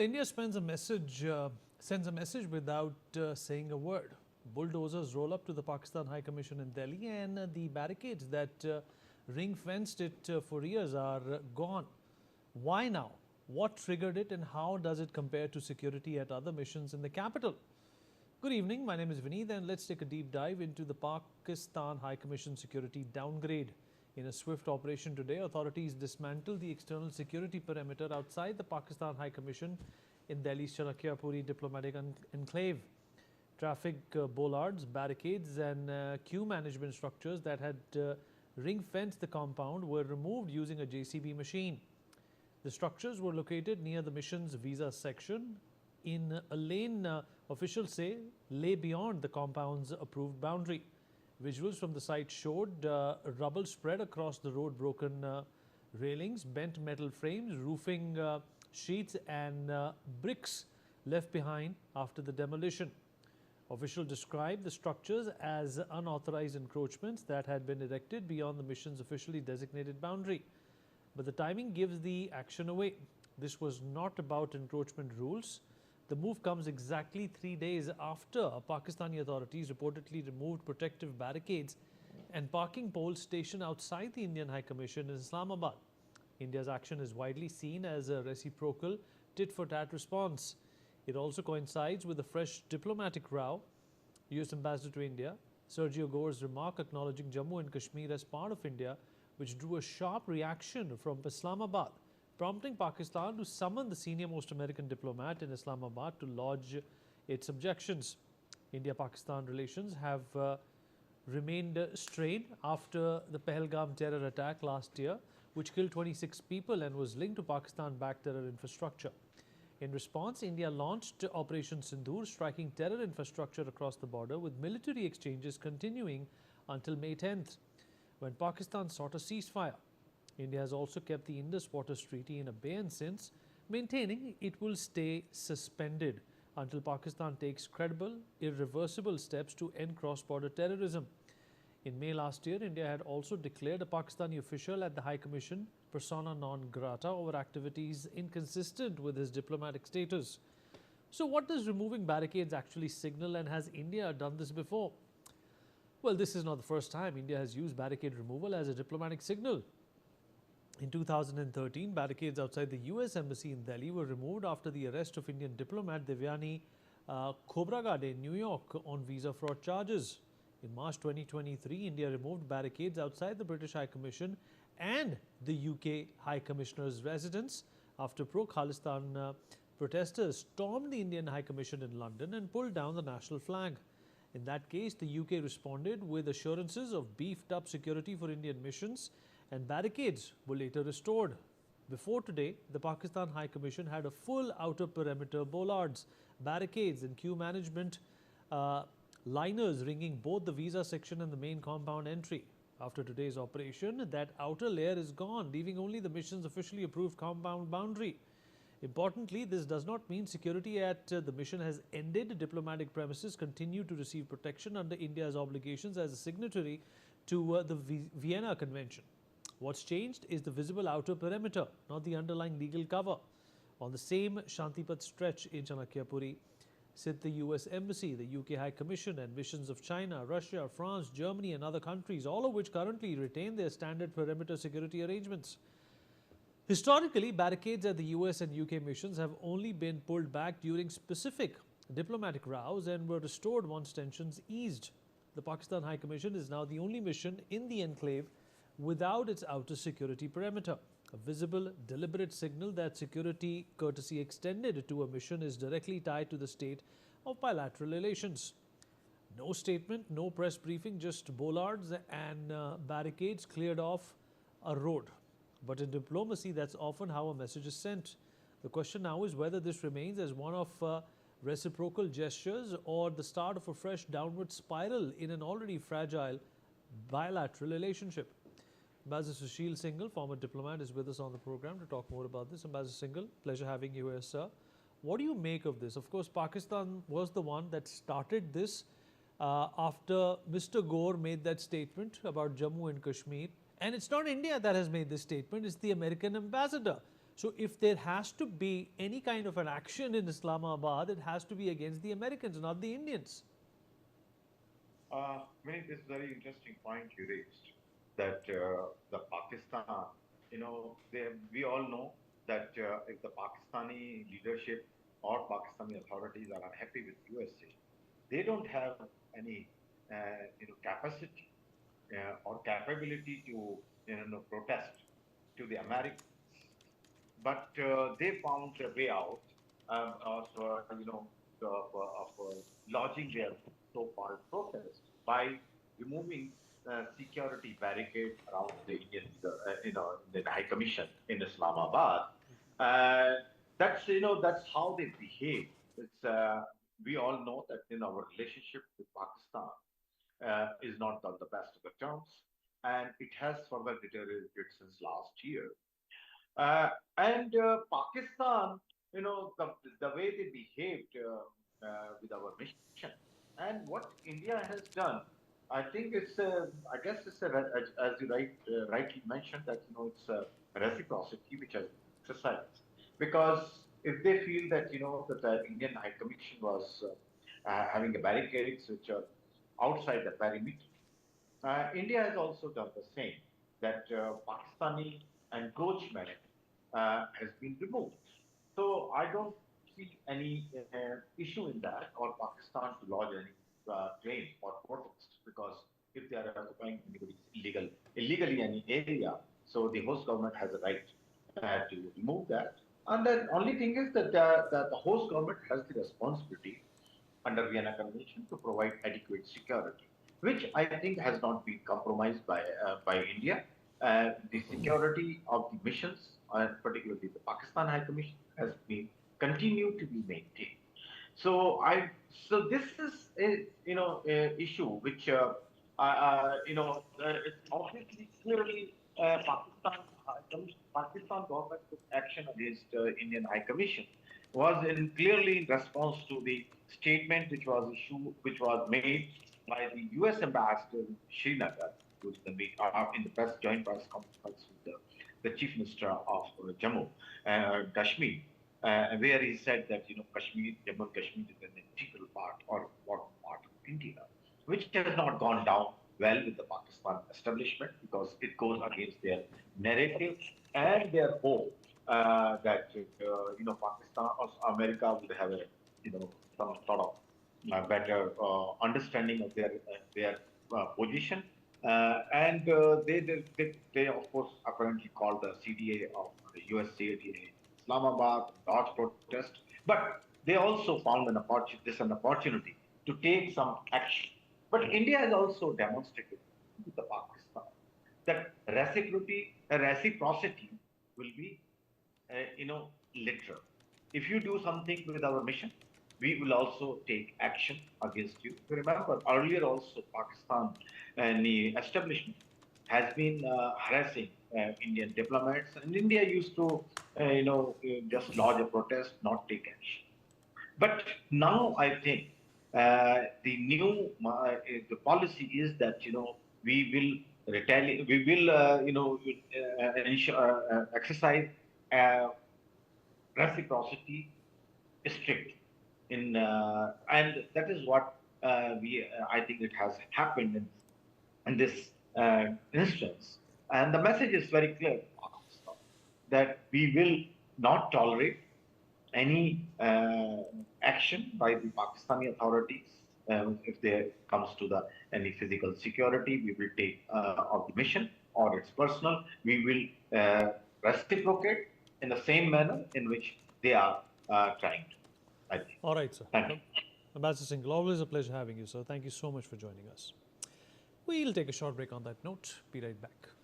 Well, India sends a message without saying a word. Bulldozers roll up to the Pakistan High Commission in Delhi, and the barricades that ring-fenced it for years are gone. Why now? What triggered it, and how does it compare to security at other missions in the capital? Good evening, my name is Vineet, and let's take a deep dive into the Pakistan High Commission security downgrade. In a swift operation today, authorities dismantled the external security perimeter outside the Pakistan High Commission in Delhi's Chanakyapuri diplomatic enclave. Traffic bollards, barricades and queue management structures that had ring-fenced the compound were removed using a JCB machine. The structures were located near the mission's visa section in a lane officials say lay beyond the compound's approved boundary. Visuals from the site showed rubble spread across the road, broken railings, bent metal frames, roofing sheets and bricks left behind after the demolition. Officials described the structures as unauthorized encroachments that had been erected beyond the mission's officially designated boundary. But the timing gives the action away. This was not about encroachment rules. The move comes exactly 3 days after Pakistani authorities reportedly removed protective barricades and parking poles stationed outside the Indian High Commission in Islamabad. India's action is widely seen as a reciprocal tit-for-tat response. It also coincides with a fresh diplomatic row. US Ambassador to India, Sergio Gore's remark acknowledging Jammu and Kashmir as part of India, which drew a sharp reaction from Islamabad, prompting Pakistan to summon the senior-most American diplomat in Islamabad to lodge its objections. India-Pakistan relations have remained strained after the Pahalgam terror attack last year, which killed 26 people and was linked to Pakistan-backed terror infrastructure. In response, India launched Operation Sindoor, striking terror infrastructure across the border, with military exchanges continuing until May 10th, when Pakistan sought a ceasefire. India has also kept the Indus Waters Treaty in abeyance since, maintaining it will stay suspended until Pakistan takes credible, irreversible steps to end cross-border terrorism. In May last year, India had also declared a Pakistani official at the High Commission persona non grata over activities inconsistent with his diplomatic status. So what does removing barricades actually signal, and has India done this before? Well, this is not the first time India has used barricade removal as a diplomatic signal. In 2013, barricades outside the US Embassy in Delhi were removed after the arrest of Indian diplomat Devyani Khobragade in New York on visa fraud charges. In March 2023, India removed barricades outside the British High Commission and the UK High Commissioner's residence after pro-Khalistan protesters stormed the Indian High Commission in London and pulled down the national flag. In that case, the UK responded with assurances of beefed-up security for Indian missions, and barricades were later restored. Before today, the Pakistan High Commission had a full outer perimeter bollards, barricades and queue management liners ringing both the visa section and the main compound entry. After today's operation, that outer layer is gone, leaving only the mission's officially approved compound boundary. Importantly, this does not mean security at the mission has ended. Diplomatic premises continue to receive protection under India's obligations as a signatory to the Vienna Convention. What's changed is the visible outer perimeter, not the underlying legal cover. On the same Shantipat stretch in Chanakyapuri sit the US Embassy, the UK High Commission and missions of China, Russia, France, Germany and other countries, all of which currently retain their standard perimeter security arrangements. Historically, barricades at the US and UK missions have only been pulled back during specific diplomatic rows and were restored once tensions eased. The Pakistan High Commission is now the only mission in the enclave without its outer security perimeter. A visible, deliberate signal that security courtesy extended to a mission is directly tied to the state of bilateral relations. No statement, no press briefing, just bollards and barricades cleared off a road. But in diplomacy, that's often how a message is sent. The question now is whether this remains as one of reciprocal gestures or the start of a fresh downward spiral in an already fragile bilateral relationship. Ambassador Sushil Singhal, former diplomat, is with us on the program to talk more about this. Ambassador Singhal, pleasure having you here, sir. What do you make of this? Of course, Pakistan was the one that started this after Mr. Gore made that statement about Jammu and Kashmir. And it's not India that has made this statement, it's the American ambassador. So if there has to be any kind of an action in Islamabad, it has to be against the Americans, not the Indians. Many this very interesting point you raised that the Pakistan, we all know that if the Pakistani leadership or Pakistani authorities are unhappy with USA, they don't have any capacity or capability to protest to the Americans, but they found a way out of lodging their so-called protest by removing security barricades around the Indian, the High Commission in Islamabad. Uh, that's how they behave. It's we all know that in our relationship with Pakistan is not on the best of the terms, and it has further deteriorated since last year. Uh, and Pakistan, the way they behaved with our mission, and what India has done, I think I guess it's as you rightly mentioned that it's a reciprocity which has been exercised because if they feel that that the Indian High Commission was having a barricades which are outside the perimeter, India has also done the same, that Pakistani encroachment has been removed. So I don't see any issue in that or Pakistan to lodge any claim or protest because if they are occupying anybody's illegally any area, so the host government has a right to remove that. And the only thing is that the host government has the responsibility under Vienna Convention to provide adequate security, which I think has not been compromised by India. The security of the missions, particularly the Pakistan High Commission, has been continued to be maintained. So so this is a issue which it's obviously clearly Pakistan government took action against Indian High Commission was clearly in response to the statement which was made by the U.S. ambassador in Srinagar, who's in the joint press conference with the chief minister of Jammu, Kashmir, where he said that Jammu and Kashmir is an integral part or important part of India, which has not gone down well with the Pakistan establishment because it goes against their narrative and their hope that Pakistan or America would have a some sort of better understanding of their position. And they of course apparently called the CDA of the US CDA Islamabad, large protest, but they also found an opportunity to take some action. But India has also demonstrated with the Pakistan that reciprocity will be literal. If you do something with our mission, we will also take action against you. Remember, earlier also Pakistan and the establishment has been harassing Indian diplomats, and India used to, just lodge a protest, not take action. But now I think the policy is that we will retaliate, we will exercise uh, reciprocity strict and that is what we I think it has happened in this instance. And the message is very clear to Pakistan that we will not tolerate any action by the Pakistani authorities if there comes to the any physical security. We will take of the mission or it's personal. We will reciprocate in the same manner in which they are trying to. I think. All right, sir. Thank you. Ambassador Singhal, always a pleasure having you, sir. Thank you so much for joining us. We'll take a short break on that note. Be right back.